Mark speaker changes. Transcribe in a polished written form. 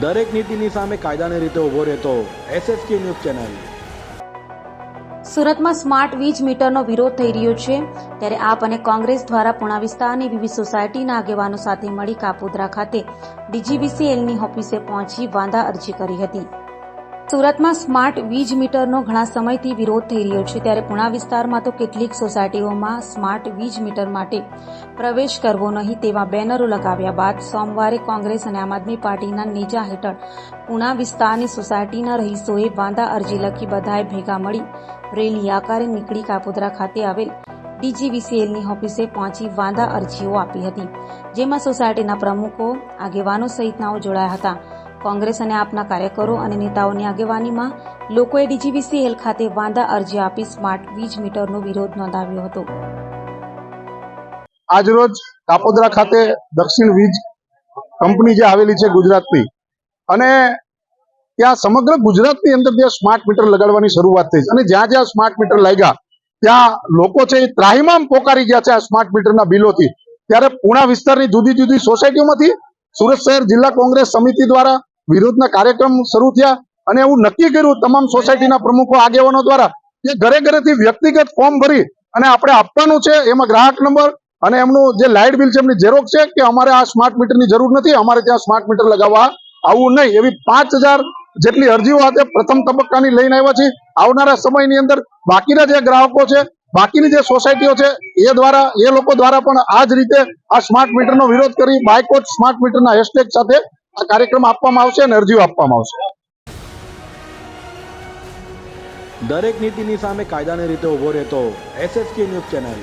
Speaker 1: દરેક નીતિની સામે કાયદાની રીતે ઊભો રહેતો SSK ન્યૂઝ ચેનલ।
Speaker 2: સુરતમાં સ્માર્ટ વીજ મીટરનો વિરોધ થઈ રહ્યો છે, ત્યારે આપ અને કોંગ્રેસ દ્વારા પુણા વિસ્તારની વિવિધ સોસાયટીના આગેવાનો સાથે મળી કાપોદ્રા ખાતે DGVCLની ઓફિસે પહોંચી વાંધા અરજી કરી હતી। સુરતમાં સ્માર્ટ વીજ મીટરનો ઘણા સમયથી વિરોધ થઈ રહ્યો છે, ત્યારે પુણા વિસ્તારમાં તો કેટલીક સોસાયટીઓમાં સ્માર્ટ વીજ મીટર માટે પ્રવેશ કરવો નહીં તેવા બેનરો લગાવ્યા બાદ સોમવારે કોંગ્રેસ અને આમ આદમી પાર્ટીના નેજા હેઠળ પુણા વિસ્તારની સોસાયટીના રહીશોએ વાંધા અરજી લખી બધાએ ભેગા મળી રેલી આકારે નીકળી કાપોદ્રા ખાતે આવેલ DGVCLની ઓફિસે પહોંચી વાંધા અરજીઓ આપી હતી, જેમાં સોસાયટીના પ્રમુખો, આગેવાનો સહિતનાઓ જોડાયા હતા। કોંગ્રેસ અને આપના કાર્યકરો અને નેતાઓની આગેવાનીમાં લોકોએ DGVCL ખાતે વાંધા અરજી આપી સ્માર્ટ વીજ મીટરનો વિરોધ નોંધાવ્યો હતો।
Speaker 3: આજરોજ કાપોદ્રા ખાતે દક્ષિણ વીજ કંપની જે આવેલી છે ગુજરાતની, અને ત્યાં સમગ્ર ગુજરાતની અંદર જે સ્માર્ટ મીટર લગાડવાની શરૂઆત થઈ છે, અને જ્યાં જ્યાં સ્માર્ટ મીટર લાગ્યા ત્યાં લોકો છે એ ત્રાહિમામ પોકારી ગયા છે આ સ્માર્ટ મીટરના બિલોથી। ત્યારે પુણા વિસ્તારની જુદી જુદી સોસાયટીઓમાંથી સુરત શહેર જિલ્લા કોંગ્રેસ સમિતિ દ્વારા વિરોધના કાર્યક્રમ શરૂ થયા, અને એવું નક્કી કર્યું તમામ સોસાયટીના પ્રમુખો, આગેવાનો દ્વારા કે ઘરે ઘરેથી વ્યક્તિગત ફોર્મ ભરી અને આપણે આપવાનું છે, એમાં ગ્રાહક નંબર અને એમનું જે લાઇટ બિલ છે એમની ઝેરોક્ષ છે કે અમારે આ સ્માર્ટ મીટરની જરૂર નથી, અમારે ત્યાં સ્માર્ટ મીટર લગાવવા આવવું નહીં, એવી 5000 જેટલી અરજીઓ આજે પ્રથમ તબક્કાની લઈને આવ્યા છે। આવનારા સમયની અંદર બાકીના જે ગ્રાહકો છે, બાકીની જે સોસાયટીઓ છે એ લોકો દ્વારા પણ આ જ રીતે આ સ્માર્ટ મીટરનો વિરોધ કરી બાયકોટ સ્માર્ટ મીટરના હેશટેગ સાથે આ કાર્યક્રમ આપવામાં આવશે અને અરજીઓ આપવામાં આવશે।
Speaker 1: દરેક નીતિની સામે કાયદાની રીતે ઊભો રહેતો SSK ન્યૂઝ ચેનલ।